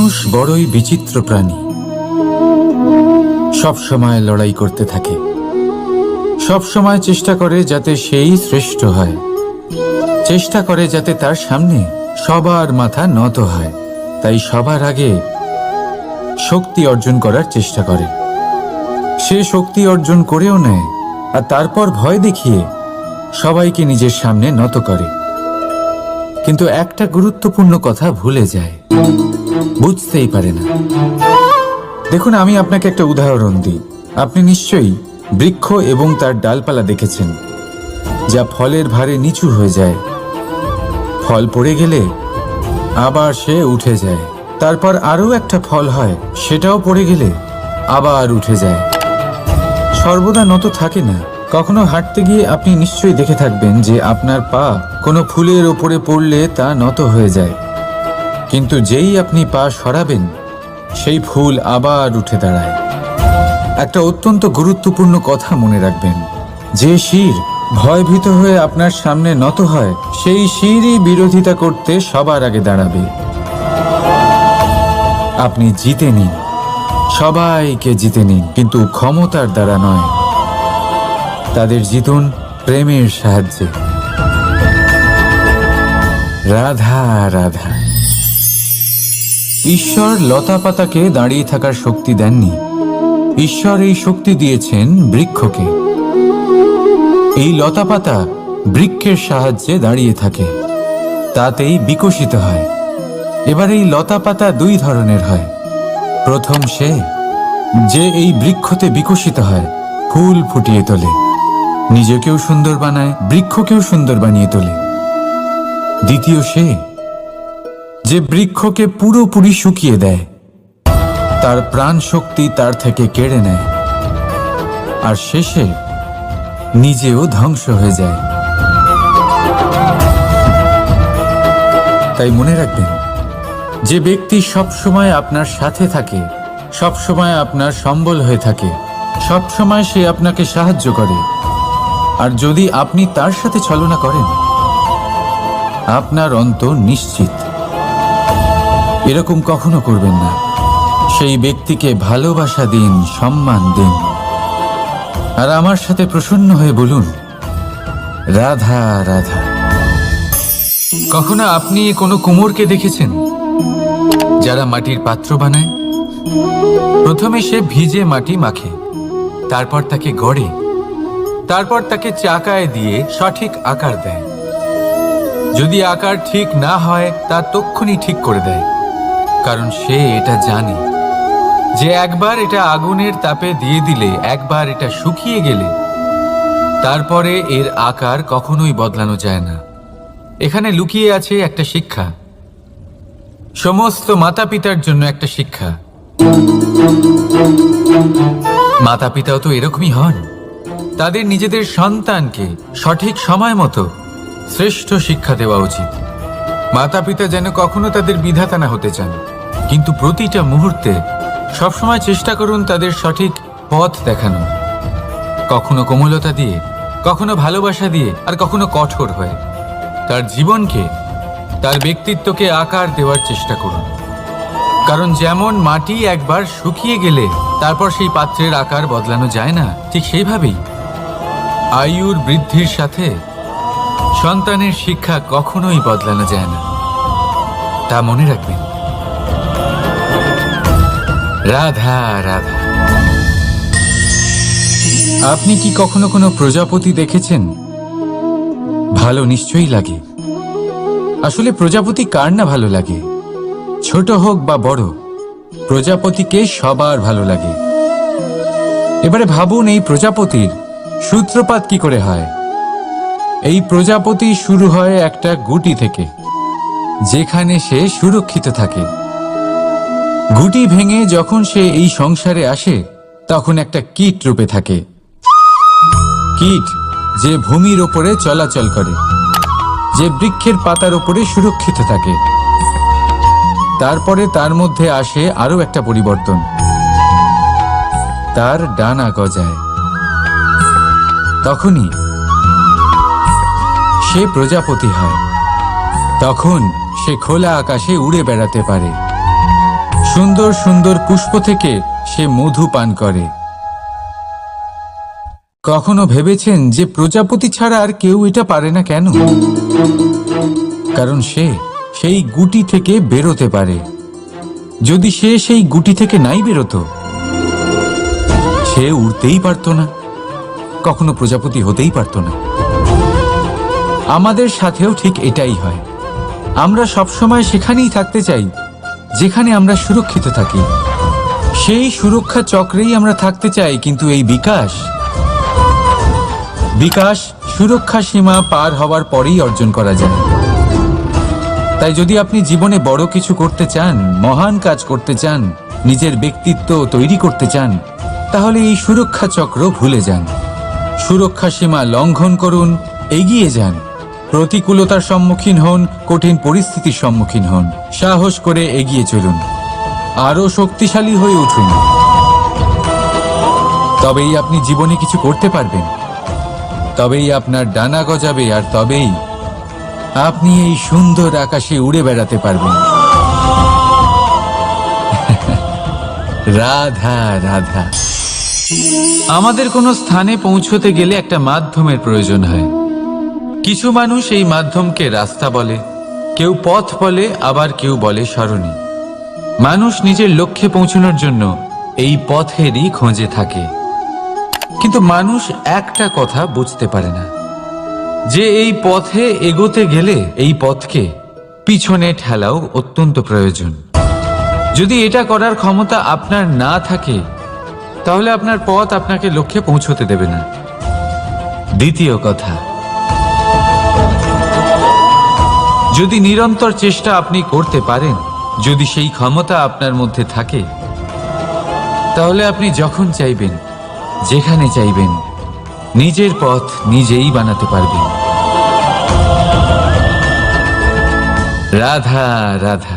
মানুষ বড়ই বিচিত্র প্রাণী। সব সময় লড়াই করতে থাকে, সব সময় চেষ্টা করে যাতে সেই শ্রেষ্ঠ হয়, চেষ্টা করে যাতে তার সামনে সবার মাথা নত হয়। তাই সবার আগে শক্তি অর্জন করার চেষ্টা করে। সে শক্তি অর্জন করেও নেয়, আর তারপর ভয় দেখিয়ে সবাইকে নিজের সামনে নত করে। কিন্তু একটা গুরুত্বপূর্ণ কথা ভুলে যায়, বুঝতেই পারে না। দেখুন, আমি আপনাকে একটা উদাহরণ দিই। আপনি নিশ্চয়ই বৃক্ষ এবং তার ডালপালা দেখেছেন, যা ফলের ভারে নিচু হয়ে যায়। ফল পড়ে গেলে আবার সে উঠে যায়, তারপর আরও একটা ফল হয়, সেটাও পড়ে গেলে আবার উঠে যায়। সর্বদা নত থাকে না। কখনো হাঁটতে গিয়ে আপনি নিশ্চয়ই দেখে থাকবেন যে আপনার পা কোনো ফুলের ওপরে পড়লে তা নত হয়ে যায়, কিন্তু যেই আপনি পা সরাবেন সেই ফুল আবার উঠে দাঁড়ায়। একটা অত্যন্ত গুরুত্বপূর্ণ কথা মনে রাখবেন, যে শির ভয়ভীত হয়ে আপনার সামনে নত হয়, সেই শিরই বিরোধিতা করতে সবার আগে দাঁড়াবে। আপনি জিতে নিন, সবাইকে জিতে নিন, কিন্তু ক্ষমতার দ্বারা নয়। তাদের জিতুন প্রেমের সাহায্যে। রাধা রাধা। ঈশ্বর লতা পাতাকে দাঁড়িয়ে থাকার শক্তি দেননি, ঈশ্বর এই শক্তি দিয়েছেন বৃক্ষকে। এই লতা পাতা বৃক্ষের সাহায্যে দাঁড়িয়ে থাকে, তাতেই বিকশিত হয়। এবার এই লতা পাতা দুই ধরনের হয়। প্রথম সে যে এই বৃক্ষতে বিকশিত হয়, ফুল ফুটিয়ে তোলে, নিজেকেও সুন্দর বানায়, বৃক্ষকেও সুন্দর বানিয়ে তোলে। দ্বিতীয় সে যে বৃক্ষকে পুরোপুরি শুকিয়ে দেয়, তার প্রাণ শক্তি তার থেকে কেড়ে নেয়, আর শেষে নিজেও ধ্বংস হয়ে যায়। তাই মনে রাখবেন, যে ব্যক্তি সবসময় আপনার সাথে থাকে, সবসময় আপনার সম্বল হয়ে থাকে, সবসময় সে আপনাকে সাহায্য করে, আর যদি আপনি তার সাথে ছলনা করেন, আপনার অন্ত নিশ্চিত। এরকম কখনো করবেন না। সেই ব্যক্তিকে ভালোবাসা দিন, সম্মান দিন, আর আমার সাথে প্রসন্ন হয়ে বলুন, রাধা রাধা। কখনো আপনি কোনো কুমোরকে দেখেছেন যারা মাটির পাত্র বানায়? প্রথমে সে ভিজে মাটি মাখে, তারপর তাকে গড়ে, তারপর তাকে চাকায় দিয়ে সঠিক আকার দেয়। যদি আকার ঠিক না হয়, তা তক্ষুনি ঠিক করে দেয়, কারণ সে এটা জানে যে একবার এটা আগুনের তাপে দিয়ে দিলে, একবার এটা শুকিয়ে গেলে, তারপরে এর আকার কখনোই বদলানো যায় না। এখানে লুকিয়ে আছে একটা শিক্ষা, সমস্ত মাতা পিতার জন্য একটা শিক্ষা। মাতা পিতাও তো এরকমই হন। তাদের নিজেদের সন্তানকে সঠিক সময় মতো শ্রেষ্ঠ শিক্ষা দেওয়া উচিত। মাতা পিতা যেন কখনো তাদের বিধাতা না হতে চান, কিন্তু প্রতিটা মুহূর্তে সবসময় চেষ্টা করুন তাদের সঠিক পথ দেখানো। কখনো কোমলতা দিয়ে, কখনো ভালোবাসা দিয়ে, আর কখনো কঠোর হয়ে। তার জীবনকে, তার ব্যক্তিত্বকে আকার দেওয়ার চেষ্টা করুন। কারণ যেমন মাটি একবার শুকিয়ে গেলে তারপর সেই পাত্রের আকার বদলানো যায় না, ঠিক সেইভাবেই আয়ুর বৃদ্ধির সাথে সন্তানের শিক্ষা কখনোই বদলানো যায় না। তা মনে রাখবেন। রাধা রাধা। আপনি কি কখনো কোনো প্রজাপতি দেখেছেন? ভালো নিশ্চয়ই লাগে। আসলে প্রজাপতি কার না ভালো লাগে? ছোট হোক বা বড়, প্রজাপতিকে সবার ভালো লাগে। এবারে ভাবুন, এই প্রজাপতির সূত্রপাত কি করে হয়? এই প্রজাপতি শুরু হয় একটা গুটি থেকে, যেখানে সে সুরক্ষিত থাকে। গুটি ভেঙে যখন সে এই সংসারে আসে, তখন একটা কীট রূপে থাকে। কীট যে ভূমির ওপরে চলাচল করে, যে বৃক্ষের পাতার ওপরে সুরক্ষিত থাকে। তারপরে তার মধ্যে আসে আরো একটা পরিবর্তন, তার ডানা গজায়। তখনই সে প্রজাপতি হয়। তখন সে খোলা আকাশে উড়ে বেড়াতে পারে। সুন্দর সুন্দর পুষ্প থেকে সে মধু পান করে। কখনো ভেবেছেন যে প্রজাপতি ছাড়া আর কেউ এটা পারে না কেন? কারণ সে সেই গুটি থেকে বেরোতে পারে। যদি সে সেই গুটি থেকে নাই বেরোতো, সে উড়তেই পারত না, কখনো প্রজাপতি হতেই পারত না। আমাদের সাথেও ঠিক এটাই হয়। আমরা সবসময় সেখানেই থাকতে চাই যেখানে আমরা সুরক্ষিত থাকি। সেই সুরক্ষা চক্রেই আমরা থাকতে চাই, কিন্তু এই বিকাশ সুরক্ষা সীমা পার হওয়ার পরেই অর্জন করা যায়। তাই যদি আপনি জীবনে বড় কিছু করতে চান, মহান কাজ করতে চান, নিজের ব্যক্তিত্ব তৈরি করতে চান, তাহলে এই সুরক্ষা চক্র ভুলে যান। সুরক্ষা সীমা লঙ্ঘন করুন, এগিয়ে যান, প্রতিকূলতার সম্মুখীন হন, কঠিন পরিস্থিতির সম্মুখীন হন, সাহস করে এগিয়ে চলুন, আরো শক্তিশালী হয়ে উঠুন। তবেই আপনি জীবনে কিছু করতে পারবেন, তবেই আপনার ডানা গজাবে, আর তবেই আপনি এই সুন্দর আকাশে উড়ে বেড়াতে পারবেন। রাধা রাধা। আমাদের কোনো স্থানে পৌঁছতে গেলে একটা মাধ্যমের প্রয়োজন হয়। কিছু মানুষ এই মাধ্যমকে রাস্তা বলে, কেউ পথ বলে, আবার কেউ বলে সরণি। মানুষ নিজের লক্ষ্যে পৌঁছানোর জন্য এই পথেরই খোঁজে থাকে, কিন্তু মানুষ একটা কথা বুঝতে পারে না, যে এই পথে এগোতে গেলে এই পথকে পিছনে ঠেলাও অত্যন্ত প্রয়োজন। যদি এটা করার ক্ষমতা আপনার না থাকে, তাহলে আপনার পথ আপনাকে লক্ষ্যে পৌঁছতে দেবে না। দ্বিতীয় কথা, যদি নিরন্তর চেষ্টা আপনি করতে পারেন, যদি সেই ক্ষমতা আপনার মধ্যে থাকে, তাহলে আপনি যখন চাইবেন, যেখানে চাইবেন, নিজের পথ নিজেই বানাতে পারবেন। রাধা রাধা।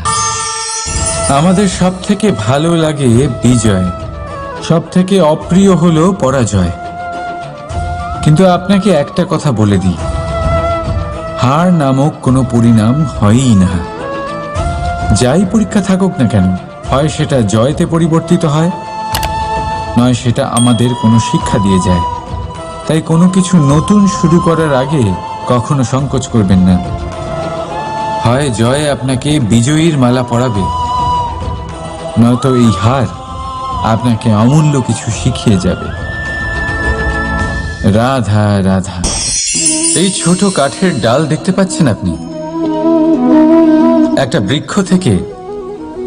আমাদের সব থেকে ভালো লাগে বিজয়, সব থেকে অপ্রিয় হলো পরাজয়। কিন্তু আপনাকে একটা কথা বলে দিই, হার নামক কোনো পরিণাম হয়ই না। যাই পরীক্ষা থাকুক না কেন, হয় সেটা জয়তে পরিবর্তিত হয়, নয় সেটা আমাদের কোনো শিক্ষা দিয়ে যায়। তাই কোনো কিছু নতুন শুরু করার আগে কখনো সংকোচ করবেন না। হয় জয় আপনাকে বিজয়ীর মালা পরাবে, নয়তো এই হার আপনাকে অমূল্য কিছু শিখিয়ে যাবে। রাধা রাধা। এই ছোট কাঠের ডাল দেখতে পাচ্ছেন আপনি? একটা বৃক্ষ থেকে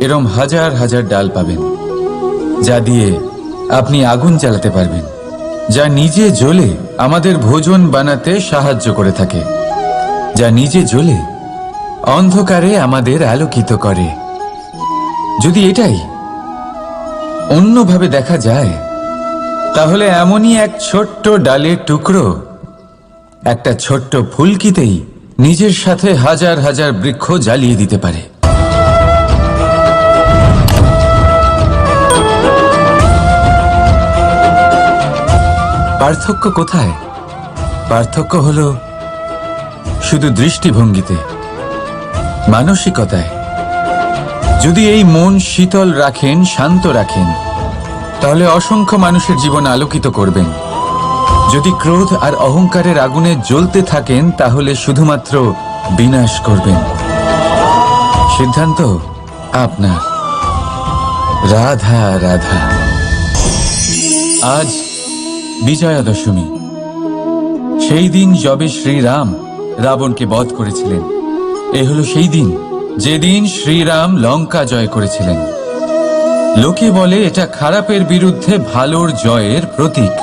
এরম হাজার হাজার ডাল পাবেন, যা দিয়ে আপনি আগুন জ্বালাতে পারবেন, যা নিজে জ্বলে আমাদের ভোজন বানাতে সাহায্য করে থাকে, যা নিজে জ্বলে অন্ধকারে আমাদের আলোকিত করে। যদি এটাই অন্যভাবে দেখা যায়, তাহলে এমনই এক ছোট্ট ডালের টুকরো একটা ছোট্ট ফুলকিতেই নিজের সাথে হাজার হাজার বৃক্ষ জ্বালিয়ে দিতে পারে। পার্থক্য কোথায়? পার্থক্য হলো শুধু দৃষ্টিভঙ্গিতে, মানসিকতায়। যদি এই মন শীতল রাখেন, শান্ত রাখেন, তাহলে অসংখ্য মানুষের জীবন আলোকিত করবেন। যদি ক্রোধ আর অহংকারের আগুনে জ্বলতে থাকেন, তাহলে শুধুমাত্র বিনাশ করবেন। সিদ্ধান্ত আপনার। রাধা রাধা। আজ বিজয়া দশমী, সেই দিন যবে শ্রীরাম রাবণকে বধ করেছিলেন। এ হলো সেই দিন যেদিন শ্রীরাম লঙ্কা জয় করেছিলেন। লোকে বলে এটা খারাপের বিরুদ্ধে ভালোর জয়ের প্রতীক।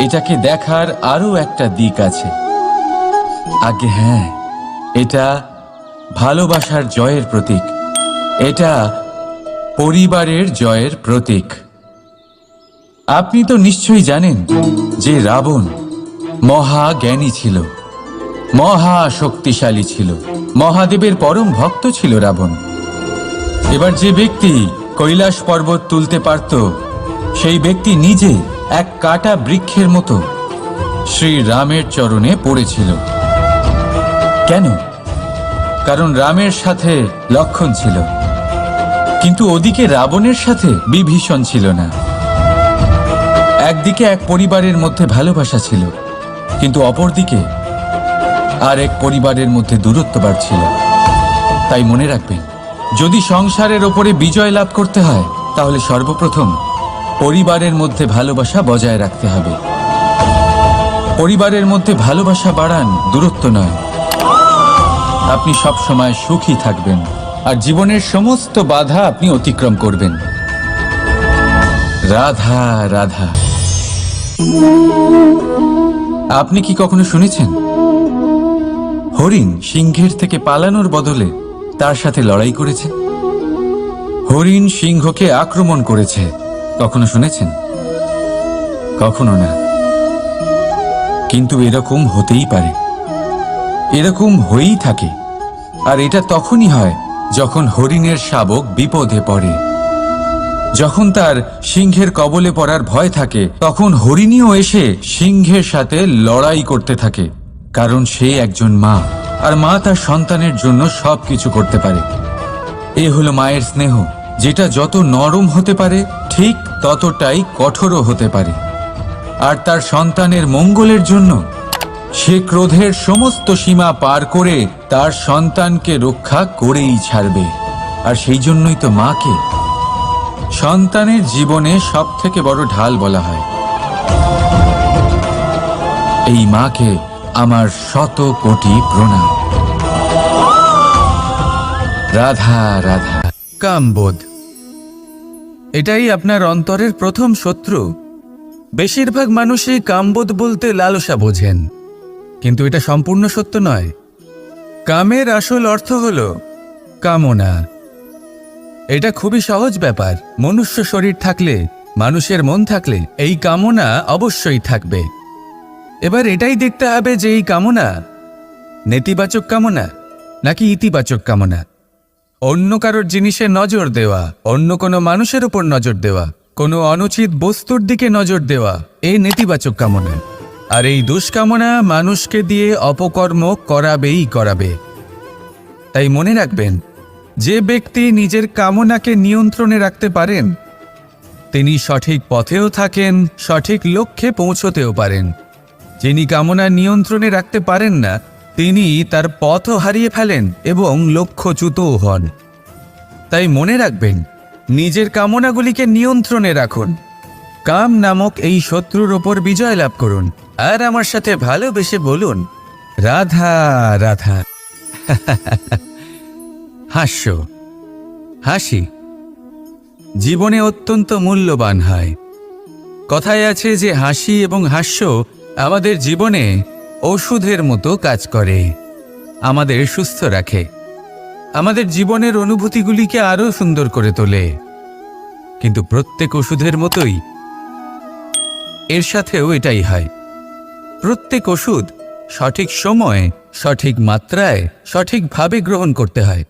এটাকে দেখার আরো একটা দিক আছে। আগে হ্যাঁ, এটা ভালোবাসার জয়ের প্রতীক, এটা পরিবারের জয়ের প্রতীক। আপনি তো নিশ্চয়ই জানেন যে রাবণ মহাজ্ঞানী ছিল, মহা শক্তিশালী ছিল, মহাদেবের পরম ভক্ত ছিল রাবণ। এবার যে ব্যক্তি কৈলাস পর্বত তুলতে পারত, সেই ব্যক্তি নিজে এক কাটা বৃক্ষের মতো শ্রী রামের চরণে পড়েছিল। কেন? কারণ রামের সাথে লক্ষণ ছিল, কিন্তু ওদিকে রাবণের সাথে বিভীষণ ছিল না। একদিকে এক পরিবারের মধ্যে ভালোবাসা ছিল, কিন্তু অপরদিকে আর এক পরিবারের মধ্যে দূরত্ব বাড়ছিল। তাই মনে রাখবেন, যদি সংসারের ওপরে বিজয় লাভ করতে হয় তাহলে সর্বপ্রথম পরিবারের মধ্যে ভালোবাসা বজায় রাখতে হবে। পরিবারের মধ্যে ভালোবাসা বাড়ান, দূরত্ব নয়। আপনি সব সময় সুখী থাকবেন আর জীবনের সমস্ত বাধা আপনি অতিক্রম করবেন। রাধা রাধা। আপনি কি কখনো শুনেছেন হরিণ সিংহের থেকে পালানোর বদলে তার সাথে লড়াই করেছে? হরিণ সিংহকে আক্রমণ করেছে, কখনো শুনেছেন? কখনো না। কিন্তু এরকম হতেই পারে, এরকম হয়েই থাকে। আর এটা তখনই হয় যখন হরিণের শাবক বিপদে পড়ে। যখন তার সিংহের কবলে পড়ার ভয় থাকে, তখন হরিণীও এসে সিংহের সাথে লড়াই করতে থাকে। কারণ সে একজন মা, আর মা তার সন্তানের জন্য সবকিছু করতে পারে। এ হলো মায়ের স্নেহ, যেটা যত নরম হতে পারে ঠিক ততটাই কঠোরও হতে পারে। আর তার সন্তানের মঙ্গলের জন্য সে ক্রোধের সমস্ত সীমা পার করে তার সন্তানকে রক্ষা করেই ছাড়বে। আর সেই জন্যই তো মাকে সন্তানের জীবনে সবথেকে বড় ঢাল বলা হয়। এই মাকে আমার শত কোটি প্রণাম। রাধা রাধা। কামবোধ, এটাই আপনার অন্তরের প্রথম শত্রু। বেশিরভাগ মানুষই কামবোধ বলতে লালসা বোঝেন, কিন্তু এটা সম্পূর্ণ সত্য নয়। কামের আসল অর্থ হল কামনা। এটা খুবই সহজ ব্যাপার। মনুষ্য শরীর থাকলে, মানুষের মন থাকলে এই কামনা অবশ্যই থাকবে। এবার এটাই দেখতে হবে যে এই কামনা নেতিবাচক কামনা নাকি ইতিবাচক কামনা। অন্য কারোর জিনিসে নজর দেওয়া, অন্য কোনো মানুষের উপর নজর দেওয়া, কোনো অনুচিত বস্তুর দিকে নজর দেওয়া, এই নেতিবাচক কামনা। আর এই দুষ্কামনা মানুষকে দিয়ে অপকর্ম করাবেই করাবে। তাই মনে রাখবেন, যে ব্যক্তি নিজের কামনাকে নিয়ন্ত্রণে রাখতে পারেন তিনি সঠিক পথেও থাকেন, সঠিক লক্ষ্যে পৌঁছতেও পারেন। যিনি কামনা নিয়ন্ত্রণে রাখতে পারেন না তিনি তার পথও হারিয়ে ফেলেন এবং লক্ষ্যচ্যুতও হন। তাই মনে রাখবেন, নিজের কামনাগুলিকে নিয়ন্ত্রণে রাখুন। কাম নামক এই শত্রুর ওপর বিজয় লাভ করুন। আর আমার সাথে ভালোবেসে বলুন, রাধা রাধা। হাস্য, হাসি জীবনে অত্যন্ত মূল্যবান হয়। কথায় আছে যে হাসি এবং হাস্য আমাদের জীবনে ওষুধের মতো কাজ করে, আমাদের সুস্থ রাখে, আমাদের জীবনের অনুভূতিগুলিকে আরও সুন্দর করে তোলে। কিন্তু প্রত্যেক ওষুধের মতোই এর সাথেও এটাই হয়। প্রত্যেক ওষুধ সঠিক সময়ে, সঠিক মাত্রায়, সঠিকভাবে গ্রহণ করতে হয়।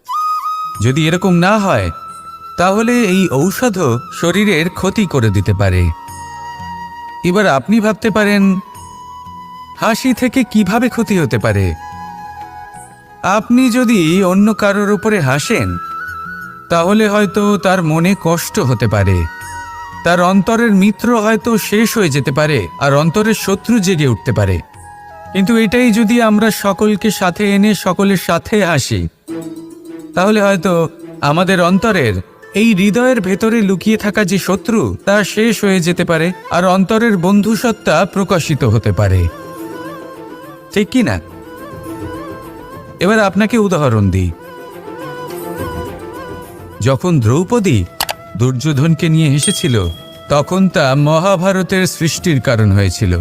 যদি এরকম না হয় তাহলে এই ঔষধও শরীরের ক্ষতি করে দিতে পারে। এবার আপনি ভাবতে পারেন, হাসি থেকে কিভাবে ক্ষতি হতে পারে? আপনি যদি অন্য কারোর উপরে হাসেন তাহলে হয়তো তার মনে কষ্ট হতে পারে, তার অন্তরের মিত্র হয়তো শেষ হয়ে যেতে পারে, আর অন্তরের শত্রু জেগে উঠতে পারে। কিন্তু এটাই যদি আমরা সকলকে সাথে এনে সকলের সাথে হাসি, তাহলে হয়তো আমাদের অন্তরের এই হৃদয়ের ভেতরে লুকিয়ে থাকা যে শত্রু তা শেষ হয়ে যেতে পারে, আর অন্তরের বন্ধুসত্তা প্রকাশিত হতে পারে। ঠিক কি না? এবার আপনাকে উদাহরণ দিই। যখন দ্রৌপদী দুর্যোধনকে নিয়ে হেসেছিল তখন তা মহাভারতের সৃষ্টির কারণ হয়েছিল।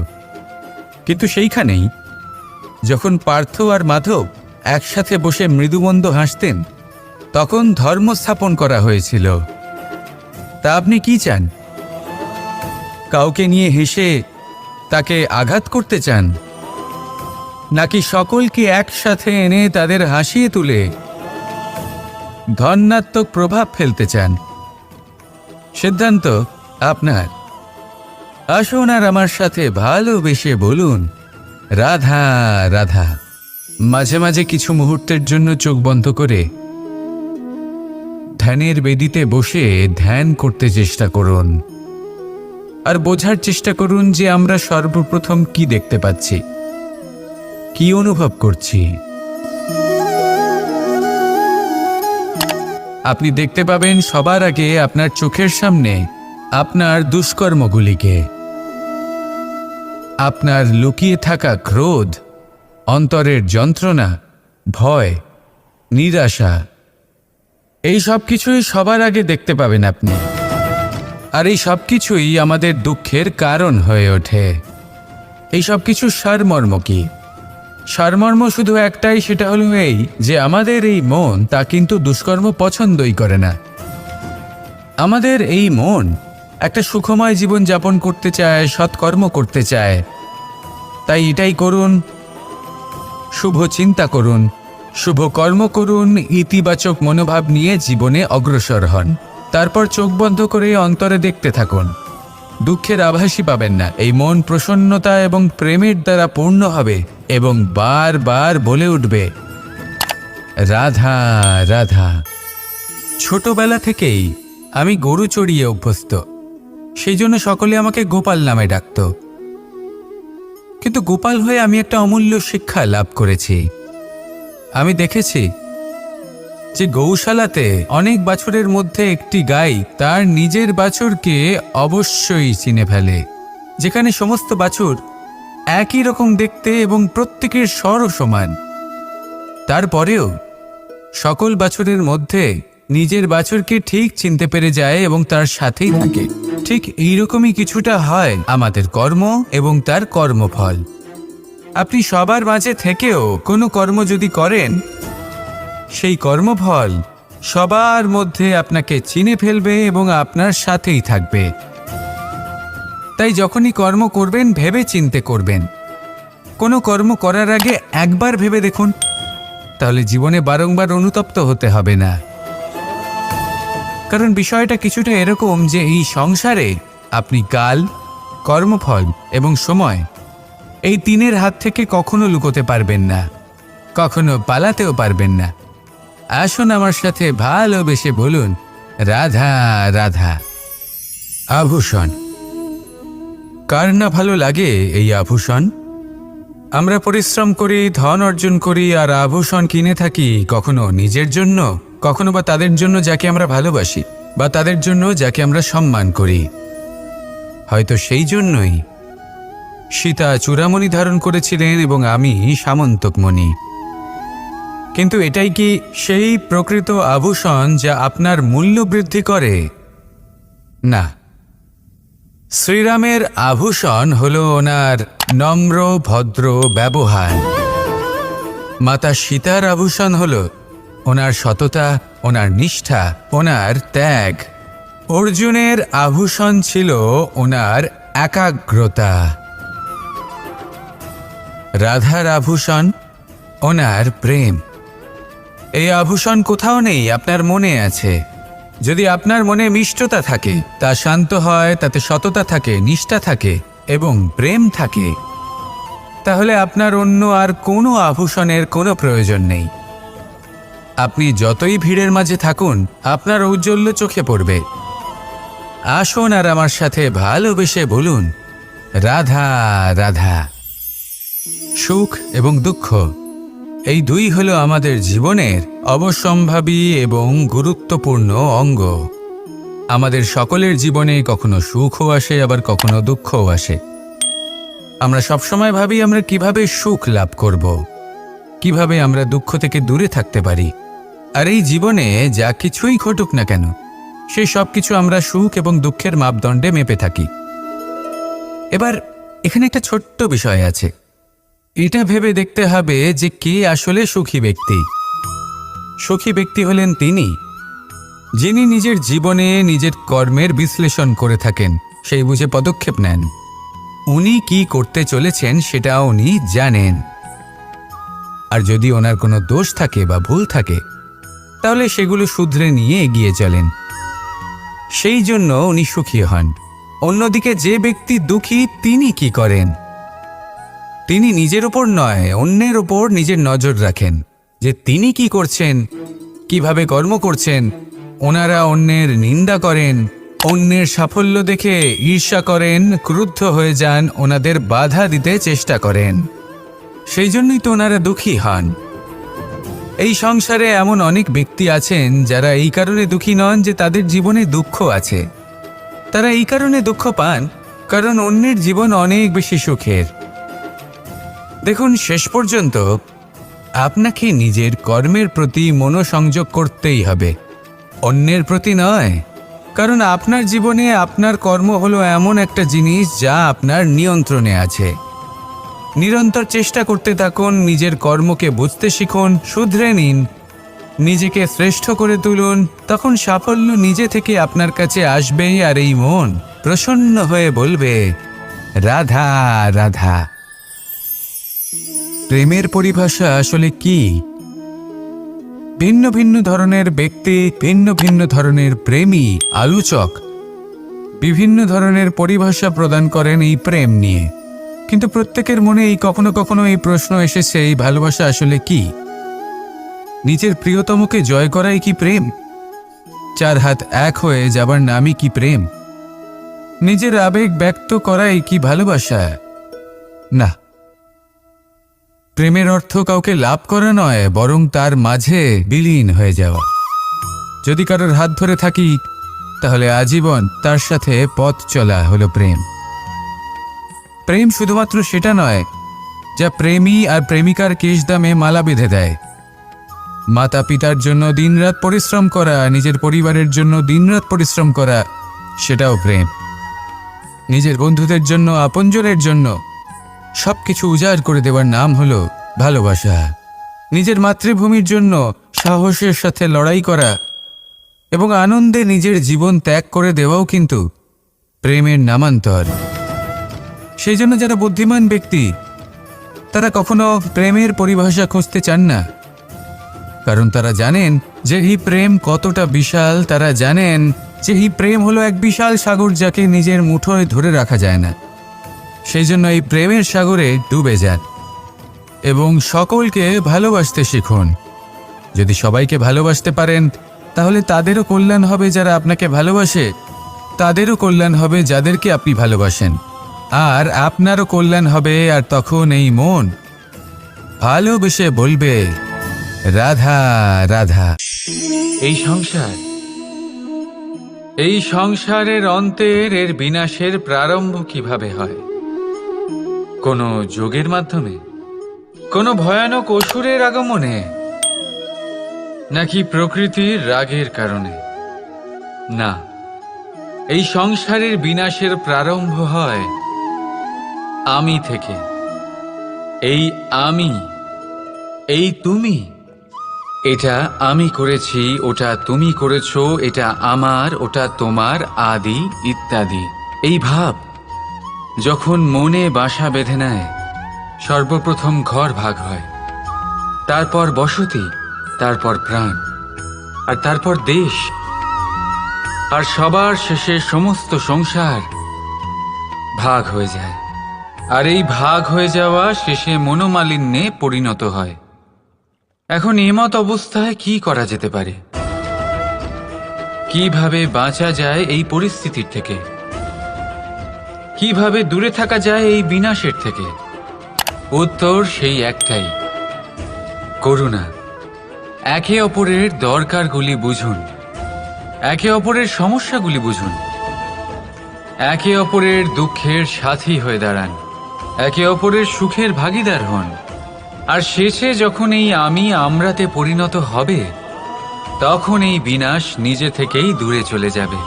কিন্তু সেইখানেই যখন পার্থ আর মাধব একসাথে বসে মৃদুমন্দ হাসতেন তখন ধর্ম স্থাপন করা হয়েছিল। তা আপনি কি চান? কাউকে নিয়ে হেসে তাকে আঘাত করতে চান, নাকি সকলকে একসাথে এনে তাদের হাসিয়ে তুলে ধনাত্মক প্রভাব ফেলতে চান? সিদ্ধান্ত আপনার। আসুন আর আমার সাথে ভালোবেসে বলুন, রাধা রাধা। মাঝে মাঝে কিছু মুহূর্তের জন্য চোখ বন্ধ করে ধ্যানের বেদিতে বসে ধ্যান করতে চেষ্টা করুন আর বোঝার চেষ্টা করুন যে আমরা সর্বপ্রথম কি দেখতে পাচ্ছি, কি অনুভব করছি। আপনি দেখতে পাবেন সবার আগে আপনার চোখের সামনে আপনার দুষ্কর্মগুলিকে, আপনার লুকিয়ে থাকা ক্রোধ, অন্তরের যন্ত্রণা, ভয়, নিরাশা, এই সব কিছুই সবার আগে দেখতে পাবেন আপনি। আর এই সব কিছুই আমাদের দুঃখের কারণ হয়ে ওঠে। এই সব কিছু সারমর্ম কি? সারমর্ম শুধু একটাই, সেটা হলো এই যে আমাদের এই মন তা কিন্তু দুষ্কর্ম পছন্দই করে না। আমাদের এই মন একটা সুখময় জীবন যাপন করতে চায়, সৎকর্ম করতে চায়। তাই এটাই করুন, শুভ চিন্তা করুন, শুভ কর্ম করুন, ইতিবাচক মনোভাব নিয়ে জীবনে অগ্রসর হন। তারপর চোখ বন্ধ করে অন্তরে দেখতে থাকুন। দুঃখের আভাসই পাবেন না। এই মন প্রসন্নতা এবং প্রেমের দ্বারা পূর্ণ হবে এবং বারবার বলে উঠবে, রাধা রাধা। ছোটবেলা থেকেই আমি গরু চড়িয়ে অভ্যস্ত, সেই জন্য সকলে আমাকে গোপাল নামে ডাকত। কিন্তু গোপাল হয়ে আমি একটা অমূল্য শিক্ষা লাভ করেছি। আমি দেখেছি যে গৌশালাতে অনেক বাছুরের মধ্যে একটি গাই তার নিজের বাছুরকে অবশ্যই চিনে ফেলে। যেখানে সমস্ত বাছুর একই রকম দেখতে এবং প্রত্যেকের স্বরও সমান, তারপরেও সকল বাছুরের মধ্যে নিজের বাছুরকে ঠিক চিনতে পেরে যায় এবং তার সাথেই থাকে। ঠিক এইরকমই কিছুটা হয় আমাদের কর্ম এবং তার কর্মফল। আপনি সবার মাঝে থেকেও কোনো কর্ম যদি করেন, সেই কর্মফল সবার মধ্যে আপনাকে চিনে ফেলবে এবং আপনার সাথেই থাকবে। তাই যখনই কর্ম করবেন ভেবে চিন্তে করবেন। কোনো কর্ম করার আগে একবার ভেবে দেখুন, তাহলে জীবনে বারংবার অনুতপ্ত হতে হবে না। কারণ বিষয়টা কিছুটা এরকম যে এই সংসারে আপনি কাল, কর্মফল এবং সময়, এই তিনের হাত থেকে কখনো লুকোতে পারবেন না, কখনো পালাতেও পারবেন না। আসুন আমার সাথে ভালোবেসে বলুন, রাধা রাধা। আভূষণ। কার না ভালো লাগে এই আভূষণ? আমরা পরিশ্রম করি, ধন অর্জন করি আর আভূষণ কিনে থাকি, কখনো নিজের জন্য, কখনো বা তাদের জন্য যাকে আমরা ভালোবাসি, বা তাদের জন্য যাকে আমরা সম্মান করি। হয়তো সেই জন্যই সীতা চূড়ামণি ধারণ করেছিলেন এবং আমি সামন্তকমণি। কিন্তু এটাই কি সেই প্রকৃত আভূষণ যা আপনার মূল্য বৃদ্ধি করে? না। শ্রীরামের আভূষণ হলো ওনার নম্র ভদ্র ব্যবহার। মাতা সীতার আভূষণ হলো ওনার সততা, ওনার নিষ্ঠা, ওনার ত্যাগ। অর্জুনের আভূষণ ছিল ওনার একাগ্রতা। রাধার আভূষণ ওনার প্রেম। এই আভূষণ কোথাও নেই, আপনার মনে আছে। যদি আপনার মনে মিষ্টতা থাকে, তা শান্ত হয়, তাতে সততা থাকে, নিষ্ঠা থাকে এবং প্রেম থাকে, তাহলে আপনার অন্য আর কোনো আভূষণের কোনো প্রয়োজন নেই। আপনি যতই ভিড়ের মাঝে থাকুন, আপনার ঔজ্জ্বল্য চোখে পড়বে। আসুন আর আমার সাথে ভালোবেসে বলুন, রাধা রাধা। সুখ এবং দুঃখ, এই দুই হলো আমাদের জীবনের অবশ্যম্ভাবী এবং গুরুত্বপূর্ণ অঙ্গ। আমাদের সকলের জীবনে কখনো সুখও আসে, আবার কখনো দুঃখও আসে। আমরা সবসময় ভাবি আমরা কিভাবে সুখ লাভ করব, কিভাবে আমরা দুঃখ থেকে দূরে থাকতে পারি। আর এই জীবনে যা কিছুই ঘটুক না কেন, সেই সব কিছু আমরা সুখ এবং দুঃখের মাপদণ্ডে মেপে থাকি। এবার এখানে একটা ছোট্ট বিষয় আছে। এটা ভেবে দেখতে হবে যে কে আসলে সুখী ব্যক্তি। সুখী ব্যক্তি হলেন তিনি যিনি নিজের জীবনে নিজের কর্মের বিশ্লেষণ করে থাকেন, সেই বুঝে পদক্ষেপ নেন। উনি কি করতে চলেছেন সেটা উনি জানেন। আর যদি ওনার কোনো দোষ থাকে বা ভুল থাকে, তাহলে সেগুলো শুধরে নিয়ে এগিয়ে চলেন। সেই জন্য উনি সুখী হন। অন্যদিকে যে ব্যক্তি দুঃখী, তিনি কি করেন? তিনি নিজের ওপর নয়, অন্যের ওপর নিজের নজর রাখেন যে তিনি কি করছেন, কিভাবে কর্ম করছেন, ওনারা অন্যের নিন্দা করেন, অন্যের সাফল্য দেখে ঈর্ষা করেন, ক্রুদ্ধ হয়ে যান, ওনাদের বাধা দিতে চেষ্টা করেন। সেই জন্যই তো ওনারা দুঃখী হন। এই সংসারে এমন অনেক ব্যক্তি আছেন যারা এই কারণে দুঃখী নন যে তাদের জীবনে দুঃখ আছে। তারা এই কারণে দুঃখ পান কারণ অন্যের জীবন অনেক বেশি সুখের। দেখুন, শেষ পর্যন্ত আপনাকে নিজের কর্মের প্রতি মনোসংযোগ করতেই হবে, অন্যের প্রতি নয়। কারণ আপনার জীবনে আপনার কর্ম হলো এমন একটা জিনিস যা আপনার নিয়ন্ত্রণে আছে। নিরন্তর চেষ্টা করতে থাকুন, নিজের কর্মকে বুঝতে শিখুন, শুধরে নিন, নিজেকে শ্রেষ্ঠ করে তুলুন। তখন সাফল্য নিজে থেকে আপনার কাছে আসবে, আর এই মন প্রসন্ন হয়ে বলবে, রাধা রাধা। প্রেমের পরিভাষা আসলে কি? ভিন্ন ভিন্ন ধরনের ব্যক্তি, ভিন্ন ভিন্ন ধরনের প্রেমী, আলোচক বিভিন্ন ধরনের পরিভাষা প্রদান করেন এই প্রেম নিয়ে। কিন্তু প্রত্যেকের মনে কখনো কখনো এই প্রশ্ন এসেছে, এই ভালোবাসা আসলে কি? নিজের প্রিয়তমকে জয় করাই কি প্রেম? চার হাত এক হয়ে যাবার নামই কি প্রেম? নিজের আবেগ ব্যক্ত করাই কি ভালোবাসা? না, প্রেমের অর্থ কাউকে লাভ করা নয়, বরং তার মাঝে বিলীন হয়ে যাওয়া। যদি কারোর হাত ধরে থাকি তাহলে আজীবন তার সাথে পথ চলা হলো প্রেম। প্রেম শুধুমাত্র সেটা নয় যা প্রেমী আর প্রেমিকার কেশদামে মালা বেঁধে দেয়। মাতা পিতার জন্য দিনরাত পরিশ্রম করা, নিজের পরিবারের জন্য দিনরাত পরিশ্রম করা, সেটাও প্রেম। নিজের বন্ধুদের জন্য, আপনজনের জন্য সবকিছু উজাড় করে দেওয়ার নাম হলো ভালোবাসা। নিজের মাতৃভূমির জন্য সাহসের সাথে লড়াই করা এবং আনন্দে নিজের জীবন ত্যাগ করে দেওয়াও কিন্তু প্রেমের নামান্তর। সেই জন্য যারা বুদ্ধিমান ব্যক্তি তারা কখনো প্রেমের পরিভাষা খুঁজতে চান না, কারণ তারা জানেন যে এই প্রেম কতটা বিশাল। তারা জানেন যে এই প্রেম হলো এক বিশাল সাগর যাকে নিজের মুঠোয় ধরে রাখা যায় না। সেই জন্য এই প্রেমের সাগরে ডুবে যান এবং সকলকে ভালোবাসতে শিখুন। যদি সবাইকে ভালোবাসতে পারেন তাহলে তাদেরও কল্যাণ হবে, যারা আপনাকে ভালোবাসে তাদেরও কল্যাণ হবে যাদেরকে আপনি ভালোবাসেন, আর আপনারও কল্যাণ হবে। আর তখন এই মন ভালোবেসে বলবে, রাধা রাধা। এই সংসারের অন্তের, এর বিনাশের প্রারম্ভ কিভাবে হয়? কোনো যোগের মাধ্যমে? কোনো ভয়ানক অসুরের আগমনে? নাকি প্রকৃতির রাগের কারণে? না, এই সংসারের বিনাশের প্রারম্ভ হয় আমি থেকে। এই আমি, এই তুমি, এটা আমি করেছি, ওটা তুমি করেছো, এটা আমার, ওটা তোমার, আদি ইত্যাদি। এই ভাব যখন মনে বাসা বেঁধে নেয়, সর্বপ্রথম ঘর ভাগ হয়, তারপর বসতি, তারপর প্রাণ, আর তারপর দেশ, আর সবার শেষে সমস্ত সংসার ভাগ হয়ে যায়। আর এই ভাগ হয়ে যাওয়া শেষে মনোমালিন্যে পরিণত হয়। এখন এমত অবস্থায় কি করা যেতে পারে? কিভাবে বাঁচা যায় এই পরিস্থিতির থেকে? কিভাবে দূরে থাকা যায় এই বিনাশের থেকে? উত্তর সেই একটাই, করুণা। একে অপরের দরকারগুলি বুঝুন, একে অপরের সমস্যাগুলি বুঝুন, একে অপরের দুঃখের সাথী হয়ে দাঁড়ান, একে অপরের সুখের ভাগীদার হন। আর শেষে যখন এই আমি আমরাতে পরিণত হবে, তখন এই বিনাশ নিজে থেকেই দূরে চলে যাবে।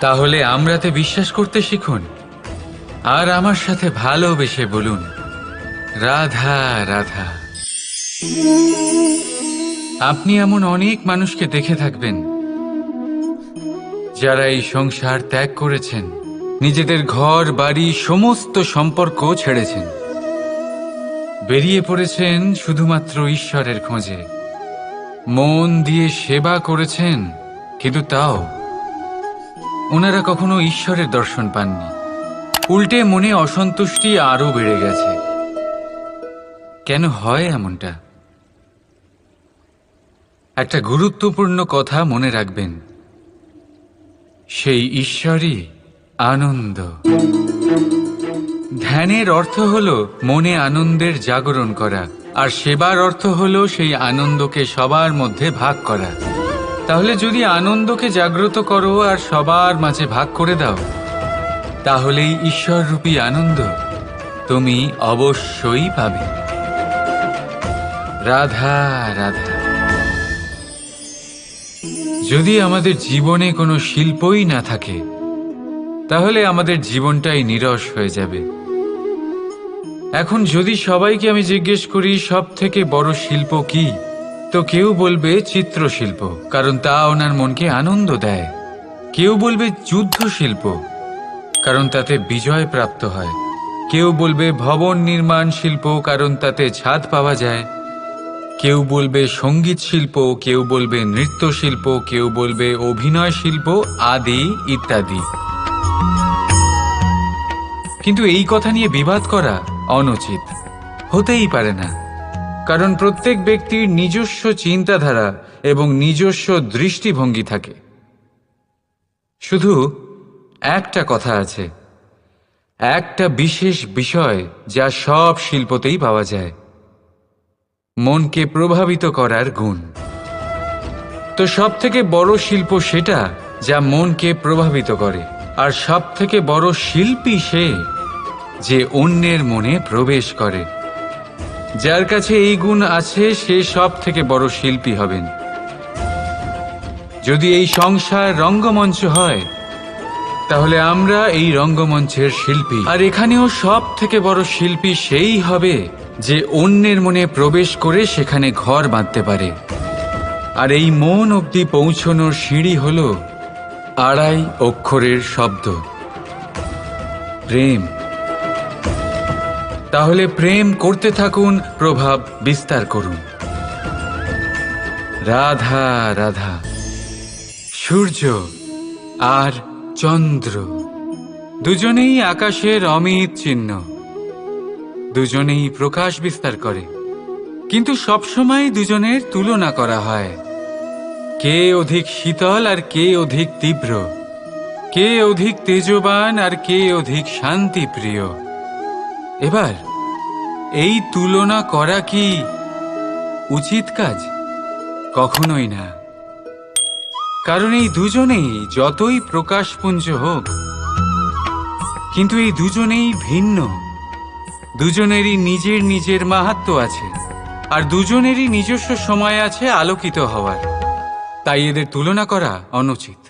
তাহলে আমরাতে বিশ্বাস করতে শিখুন, আর আমার সাথে ভালোবেসে বলুন, রাধা রাধা। আপনি এমন অনেক মানুষকে দেখে থাকবেন যারা এই সংসার ত্যাগ করেছেন, নিজেদের ঘর বাড়ি সমস্ত সম্পর্ক ছেড়েছেন, বেরিয়ে পড়েছেন শুধুমাত্র ঈশ্বরের খোঁজে। মন দিয়ে সেবা করেছেন, কিন্তু তাও ওনারা কখনো ঈশ্বরের দর্শন পাননি। উল্টে মনে অসন্তুষ্টি আরো বেড়ে গেছে। কেন হয় এমনটা? একটা গুরুত্বপূর্ণ কথা মনে রাখবেন, সেই ঈশ্বরই আনন্দ। ধ্যানের অর্থ হলো মনে আনন্দের জাগরণ করা, আর সেবার অর্থ হলো সেই আনন্দকে সবার মধ্যে ভাগ করা। তাহলে যদি আনন্দকে জাগ্রত করো আর সবার মাঝে ভাগ করে দাও, তাহলেই ঈশ্বররূপী আনন্দ তুমি অবশ্যই পাবে। রাধা রাধা। যদি আমাদের জীবনে কোনো শিল্পই না থাকে, তাহলে আমাদের জীবনটাই নীরস হয়ে যাবে। এখন যদি সবাইকে আমি জিজ্ঞেস করি সব থেকে বড় শিল্প কি, তো কেউ বলবে চিত্রশিল্প, কারণ তা ওনার মনকে আনন্দ দেয়। কেউ বলবে যুদ্ধ শিল্প, কারণ তাতে বিজয় প্রাপ্ত হয়। কেউ বলবে ভবন নির্মাণ শিল্প, কারণ তাতে ছাদ পাওয়া যায়। কেউ বলবে সঙ্গীত শিল্প, কেউ বলবে নৃত্য শিল্প, কেউ বলবে অভিনয় শিল্প, আদি ইত্যাদি। কিন্তু এই কথা নিয়ে বিবাদ করা অনুচিত, হতেই পারে না। কারণ প্রত্যেক ব্যক্তির নিজস্ব চিন্তাধারা এবং নিজস্ব দৃষ্টিভঙ্গি থাকে। শুধু একটা কথা আছে, একটা বিশেষ বিষয় যা সব শিল্পতেই পাওয়া যায়, মনকে প্রভাবিত করার গুণ। তো সব থেকে বড় শিল্প সেটা যা মনকে প্রভাবিত করে, আর সব থেকে বড় শিল্পী সে যে অন্যের মনে প্রবেশ করে। যার কাছে এই গুণ আছে সে সব থেকে বড় শিল্পী হবেন। যদি এই সংসার রঙ্গমঞ্চ হয়, তাহলে আমরা এই রঙ্গমঞ্চের শিল্পী। আর এখানেও সব থেকে বড় শিল্পী সেই হবে যে অন্যের মনে প্রবেশ করে সেখানে ঘর বাঁধতে পারে। আর এই মন অবধি পৌঁছনোর সিঁড়ি হল 2.5 অক্ষরের শব্দ, প্রেম। তাহলে প্রেম করতে থাকুন, প্রভাব বিস্তার করুন। রাধা রাধা। সূর্য আর চন্দ্র দুজনেই আকাশের অমিত চিহ্ন, দুজনেই প্রকাশ বিস্তার করে, কিন্তু সবসময় দুজনের তুলনা করা হয়। কে অধিক শীতল আর কে অধিক তীব্র, কে অধিক তেজবান আর কে অধিক শান্তিপ্রিয়। এবার এই তুলনা করা কি উচিত কাজ? কখনোই না। কারণ এই দুজনেই যতই প্রকাশপুঞ্জ হোক, কিন্তু এই দুজনেই ভিন্ন। দুজনেরই নিজের নিজের মাহাত্ম্য আছে, আর দুজনেরই নিজস্ব সময় আছে আলোকিত হওয়ার। তাই এদের তুলনা করা অনুচিত।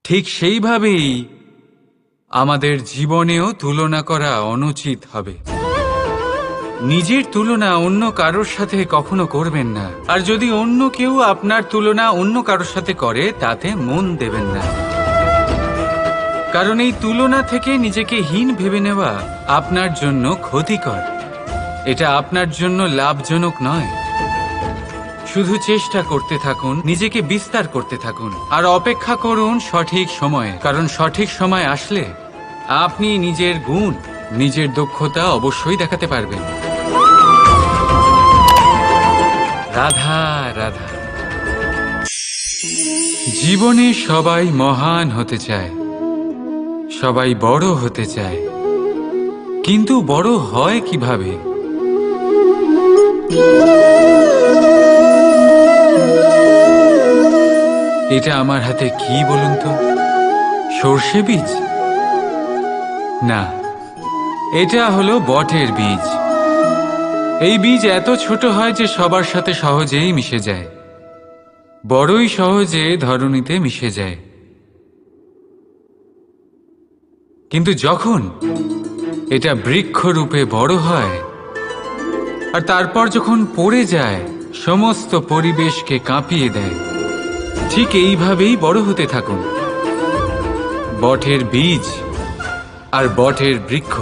ঠিক সেইভাবেই আমাদের জীবনেও তুলনা করা অনুচিত হবে। নিজের তুলনা অন্য কারোর সাথে কখনো করবেন না। আর যদি অন্য কেউ আপনার তুলনা অন্য কারোর সাথে করে, তাতে মন দেবেন না। কারণ এই তুলনা থেকে নিজেকে হীন ভেবে নেওয়া আপনার জন্য ক্ষতিকর। এটা আপনার জন্য লাভজনক নয়। শুধু চেষ্টা করতে থাকুন, নিজেকে বিস্তার করতে থাকুন, আর অপেক্ষা করুন সঠিক সময়ে। কারণ সঠিক সময় আসলে আপনি নিজের গুণ, নিজের দক্ষতা অবশ্যই দেখাতে পারবেন। রাধা রাধা। জীবনে সবাই মহান হতে চায়, সবাই বড় হতে চায়, কিন্তু বড় হয় কিভাবে? এটা আমার হাতে কি বলুন তো? সর্ষে বীজ? না, এটা হলো বটের বীজ। এই বীজ এত ছোট হয় যে সবার সাথে সহজেই মিশে যায়, বড়ই সহজে ধরণীতে মিশে যায়। কিন্তু যখন এটা বৃক্ষরূপে বড় হয়, আর তারপর যখন পড়ে যায়, সমস্ত পরিবেশকে কাঁপিয়ে দেয়। ঠিক এইভাবেই বড় হতে থাকুন, বটের বীজ আর বটের বৃক্ষ।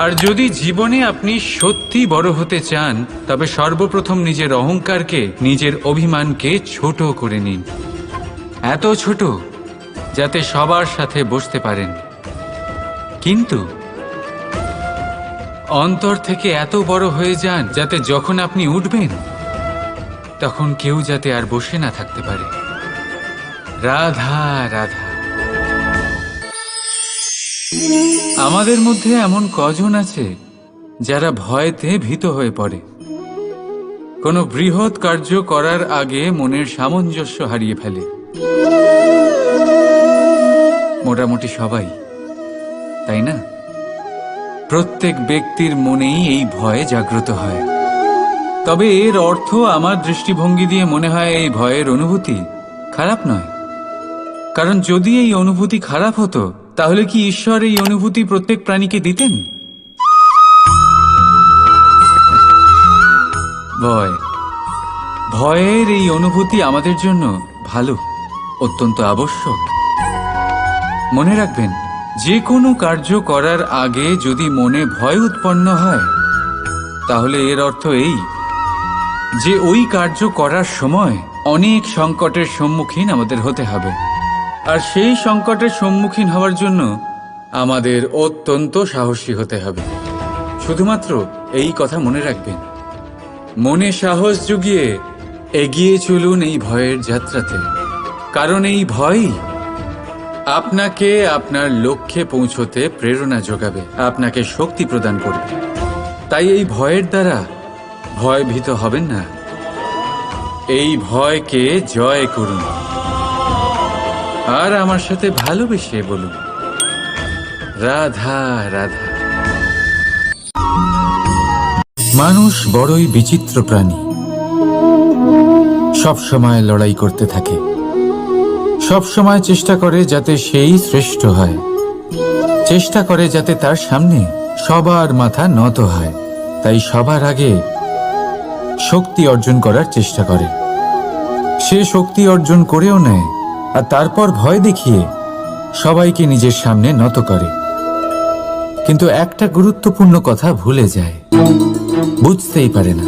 আর যদি জীবনে আপনি সত্যি বড় হতে চান, তবে সর্বপ্রথম নিজের অহংকারকে, নিজের অভিমানকে ছোট করে নিন। এত ছোট যাতে সবার সাথে বসতে পারেন, কিন্তু অন্তর থেকে এত বড় হয়ে যান যাতে যখন আপনি উঠবেন, তখন কেউ যাতে আর বসে না থাকতে পারে। রাধা রাধা। আমাদের মধ্যে এমন কজন আছে যারা ভয়তে ভীত হয়ে পড়ে, কোনো বৃহৎ কার্য করার আগে মনের সামঞ্জস্য হারিয়ে ফেলে? মোটামুটি সবাই, তাই না? প্রত্যেক ব্যক্তির মনেই এই ভয় জাগ্রত হয়। তবে এর অর্থ আমার দৃষ্টিভঙ্গি দিয়ে মনে হয় এই ভয়ের অনুভূতি খারাপ নয়। কারণ যদি এই অনুভূতি খারাপ হতো, তাহলে কি ঈশ্বর এই অনুভূতি প্রত্যেক প্রাণীকে দিতেন? ভয়ের এই অনুভূতি আমাদের জন্য ভালো, অত্যন্ত আবশ্যক। মনে রাখবেন, যে কোনো কার্য করার আগে যদি মনে ভয় উৎপন্ন হয়, তাহলে এর অর্থ এই যে ওই কার্য করার সময় অনেক সংকটের সম্মুখীন আমাদের হতে হবে। আর সেই সংকটের সম্মুখীন হওয়ার জন্য আমাদের অত্যন্ত সাহসী হতে হবে। শুধুমাত্র এই কথা মনে রাখবেন, মনে সাহস জুগিয়ে এগিয়ে চলুন এই ভয়ের যাত্রাতে। কারণ এই ভয়ই আপনাকে আপনার লক্ষ্যে পৌঁছতে প্রেরণা যোগাবে, আপনাকে শক্তি প্রদান করবে। তাই এই ভয়ের দ্বারা ভয়ভীত হবেন না, এই ভয়কে জয় করুন। আর আমার সাথে ভালোবেসে বলুন, রাধা রাধা। মানুষ বড়ই বিচিত্র প্রাণী, সব সময় লড়াই করতে থাকে, সব সময় চেষ্টা করে যাতে সেই শ্রেষ্ঠ হয়, চেষ্টা করে যাতে তার সামনে সবার মাথা নত হয়। তাই সবার আগে শক্তি অর্জন করার চেষ্টা করে। সে শক্তি অর্জন করেও নেয়, আর তারপর ভয় দেখিয়ে সবাইকে নিজের সামনে নত করে। কিন্তু একটা গুরুত্বপূর্ণ কথা ভুলে যায়, বুঝতেই পারে না।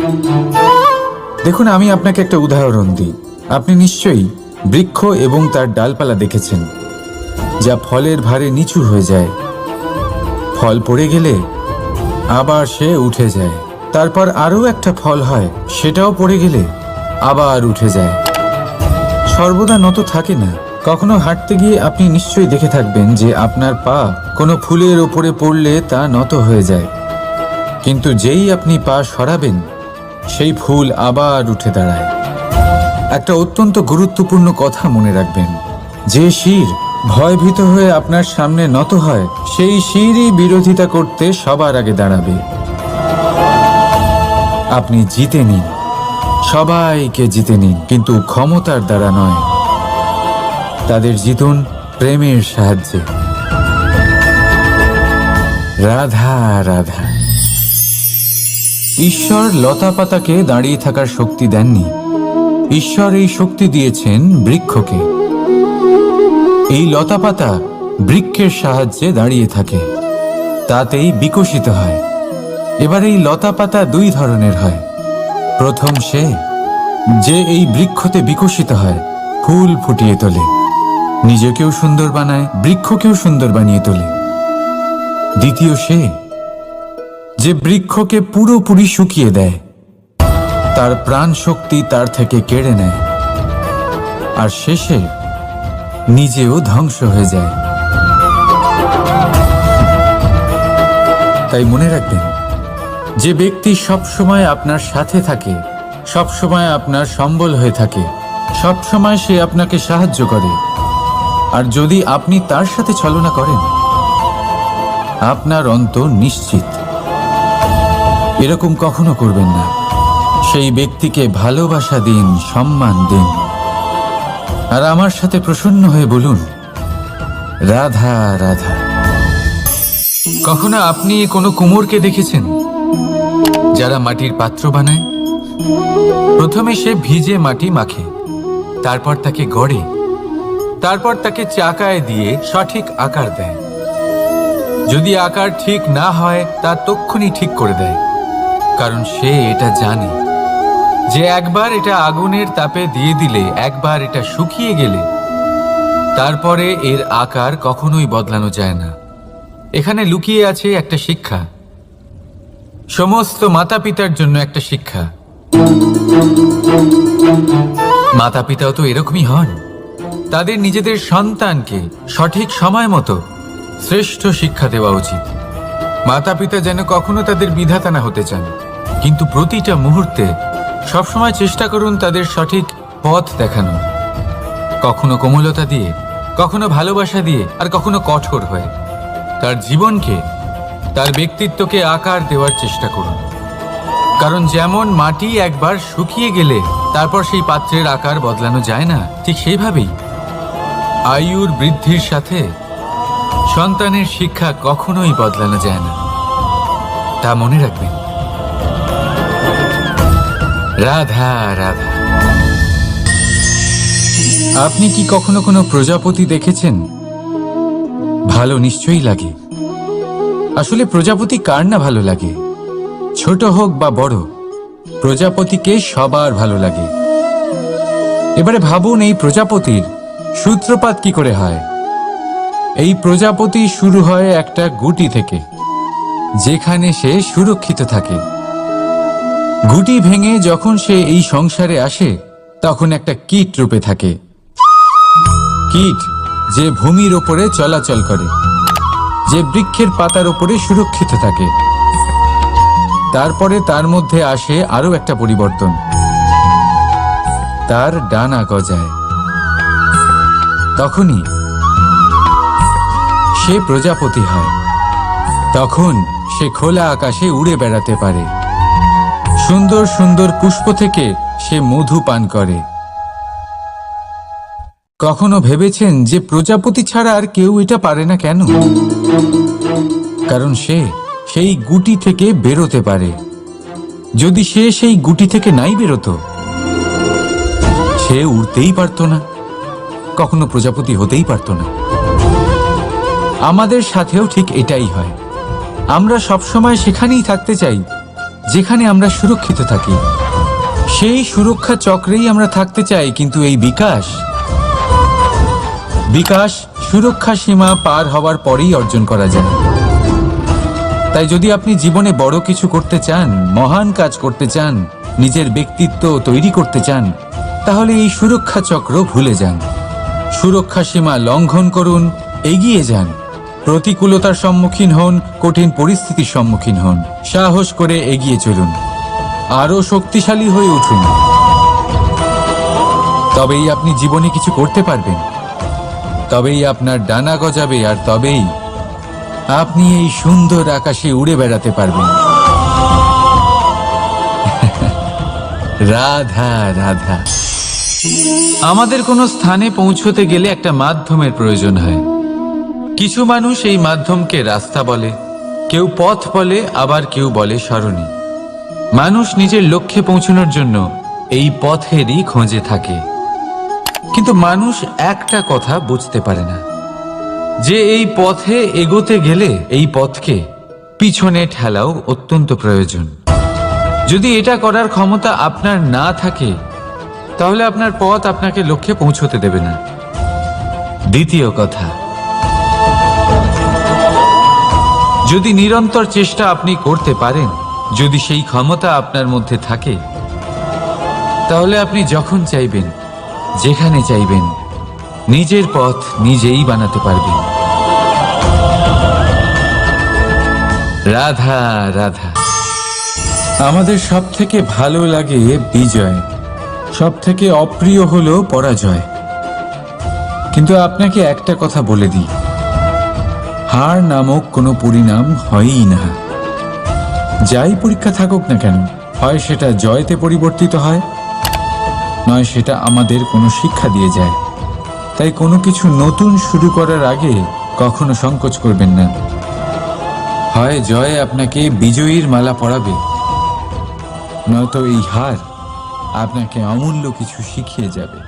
দেখুন, আমি আপনাকে একটা উদাহরণ দিই। আপনি নিশ্চয়ই বৃক্ষ এবং তার ডালপালা দেখেছেন, যা ফলের ভারে নিচু হয়ে যায়। ফল পড়ে গেলে আবার সে উঠে যায়, তারপর আরও একটা ফল হয়, সেটাও পড়ে গেলে আবার উঠে যায়, সর্বদা নত থাকে না। কখনো হাঁটতে গিয়ে আপনি নিশ্চয়ই দেখে থাকবেন যে আপনার পা কোনো ফুলের ওপরে পড়লে তা নত হয়ে যায়, কিন্তু যেই আপনি পা সরাবেন, সেই ফুল আবার উঠে দাঁড়ায়। একটা অত্যন্ত গুরুত্বপূর্ণ কথা মনে রাখবেন, যে শির ভয়ভীত হয়ে আপনার সামনে নত হয়, সেই শিরই বিরোধিতা করতে সবার আগে দাঁড়াবে। আপনি জিতে নিন, সবাইকে জিতে নিন, কিন্তু ক্ষমতার দ্বারা নয়। তাদের জিতুন প্রেমের সাহায্যে। রাধা রাধা। ঈশ্বর লতা পাতাকে দাঁড়িয়ে থাকার শক্তি দেননি, ঈশ্বর এই শক্তি দিয়েছেন বৃক্ষকে। এই লতা পাতা বৃক্ষের সাহায্যে দাঁড়িয়ে থাকে, তাতেই বিকশিত হয়। এবার এই লতা পাতা দুই ধরনের হয়। প্রথম সে যে এই বৃক্ষতে বিকশিত হয়, ফুল ফুটিয়ে তোলে, নিজেকেও সুন্দর বানায়, বৃক্ষকেও সুন্দর বানিয়ে তোলে। দ্বিতীয় সে যে বৃক্ষকে পুরোপুরি শুকিয়ে দেয়, তার প্রাণ শক্তি তার থেকে কেড়ে নেয়, আর শেষে নিজেও ধ্বংস হয়ে যায়। তাই মনে রাখবেন, যে ব্যক্তি সবসময় আপনার সাথে থাকে, সবসময় আপনার সম্বল হয়ে থাকে, সবসময় সে আপনাকে সাহায্য করে, আর যদি আপনি তার সাথে ছলনা করেন, আপনার অন্ত নিশ্চিত। এরকম কখনো করবেন না। সেই ব্যক্তিকে ভালোবাসা দিন, সম্মান দিন, আর আমার সাথে প্রসন্ন হয়ে বলুন, রাধা রাধা। কখনো আপনি কোনো কুমোরকে দেখেছেন যারা মাটির পাত্র বানায়? প্রথমে সে ভিজে মাটি মাখে, তারপর তাকে গড়ে, তারপর তাকে চাকায় দিয়ে সঠিক আকার দেয়। যদি আকার ঠিক না হয়, তা তক্ষুনি ঠিক করে দেয়, কারণ সে এটা জানে যে একবার এটা আগুনের তাপে দিয়ে দিলে, একবার এটা শুকিয়ে গেলে, তারপরে এর আকার কখনোই বদলানো যায় না। এখানে লুকিয়ে আছে একটা শিক্ষা, সমস্ত মাতা পিতার জন্য একটা শিক্ষা। মাতা পিতাও তো এরকমই হন। তাদের নিজেদের সন্তানকে সঠিক সময় মতো শ্রেষ্ঠ শিক্ষা দেওয়া উচিত। মাতা পিতা যেন কখনো তাদের বিধাতা না হতে চান, কিন্তু প্রতিটা মুহূর্তে সবসময় চেষ্টা করুন তাদের সঠিক পথ দেখানোর। কখনো কোমলতা দিয়ে, কখনো ভালোবাসা দিয়ে, আর কখনো কঠোর হয়ে তার জীবনকে, তার ব্যক্তিত্বকে আকার দেওয়ার চেষ্টা করুন। কারণ যেমন মাটি একবার শুকিয়ে গেলে তারপর সেই পাত্রের আকার বদলানো যায় না, ঠিক সেইভাবেই আয়ুর বৃদ্ধির সাথে সন্তানের শিক্ষা কখনোই বদলানো যায় না। তা মনে রাখবেন। রাধা রাধা। আপনি কি কখনো কোনো প্রজাপতি দেখেছেন? ভালো নিশ্চয়ই লাগে। আসলে প্রজাপতি কার না ভালো লাগে? ছোট হোক বা বড়, প্রজাপতিকে সবার ভালো লাগে। এবারে ভাবুন, এই প্রজাপতির সূত্রপাত কি করে হয়? এই প্রজাপতি শুরু হয় একটা গুটি থেকে, যেখানে সে সুরক্ষিত থাকে। গুটি ভেঙে যখন সে এই সংসারে আসে, তখন একটা কীট রূপে থাকে। কীট যে ভূমির ওপরে চলাচল করে, যে বৃক্ষের পাতার ওপরে সুরক্ষিত থাকে। তারপরে তার মধ্যে আসে আরো একটা পরিবর্তন, তার ডানা গজায়। তখনই সে প্রজাপতি হয়। তখন সে খোলা আকাশে উড়ে বেড়াতে পারে। সুন্দর সুন্দর পুষ্প থেকে সে মধু পান করে। কখনো ভেবেছেন যে প্রজাপতি ছাড়া আর কেউ এটা পারে না কেন? কারণ সে সেই গুটি থেকে বেরোতে পারে। যদি সে সেই গুটি থেকে নাই বেরোতো, সে উড়তেই পারতো না, কখনো প্রজাপতি হতেই পারতো না। আমাদের সাথেও ঠিক এটাই হয়। আমরা সবসময় সেখানেই থাকতে চাই যেখানে আমরা সুরক্ষিত থাকি। সেই সুরক্ষা চক্রেই আমরা থাকতে চাই, কিন্তু এই বিকাশ সুরক্ষা সীমা পার হওয়ার পরেই অর্জন করা যায়। তাই যদি আপনি জীবনে বড় কিছু করতে চান, মহান কাজ করতে চান, নিজের ব্যক্তিত্ব তৈরি করতে চান, তাহলে এই সুরক্ষা চক্র ভুলে যান। সুরক্ষা সীমা লঙ্ঘন করুন, এগিয়ে যান। প্রতিকূলতার সম্মুখীন হন, কঠিন পরিস্থিতির সম্মুখীন হন, সাহস করে এগিয়ে চলুন, আরো শক্তিশালী হয়ে উঠুন। তবেই আপনি জীবনে কিছু করতে পারবেন, তবেই আপনার ডানা গজাবে, আর তবেই আপনি এই সুন্দর আকাশে উড়ে বেড়াতে পারবেন। রাধা রাধা। আমাদের কোনো স্থানে পৌঁছতে গেলে একটা মাধ্যমের প্রয়োজন হয়। কিছু মানুষ এই মাধ্যমকে রাস্তা বলে, কেউ পথ বলে, আবার কেউ বলে সরণি। মানুষ নিজের লক্ষ্যে পৌঁছানোর জন্য এই পথেরই খোঁজে থাকে। কিন্তু মানুষ একটা কথা বুঝতে পারে না, যে এই পথে এগোতে গেলে এই পথকে পিছনে ঠেলাও অত্যন্ত প্রয়োজন। যদি এটা করার ক্ষমতা আপনার না থাকে, তাহলে আপনার পথ আপনাকে লক্ষ্যে পৌঁছতে দেবে না। দ্বিতীয় কথা, যদি নিরন্তর চেষ্টা আপনি করতে পারেন, যদি সেই ক্ষমতা আপনার মধ্যে থাকে, তাহলে আপনি যখন চাইবেন, যেখানে চাইবেন, নিজের পথ নিজেই বানাতে পারবেন। রাধা রাধা। আমাদের সব থেকে ভালো লাগে বিজয়, সব থেকে অপ্রিয় হলো পরাজয়। কিন্তু আপনাকে একটা কথা বলে দিই, হার নামক কোনো পরিণাম হয়ই না। যাই পরীক্ষা থাকুক না কেন, হয় সেটা জয়তে পরিবর্তিত হয়, নয় সেটা আমাদের কোনো শিক্ষা দিয়ে যায়। তাই কোনো কিছু নতুন শুরু করার আগে কখনো সংকোচ করবেন না। হয় জয় আপনাকে বিজয়ীর মালা পরাবে, নয়তো এই হার আপনাকে অমূল্য কিছু শিখিয়ে যাবে।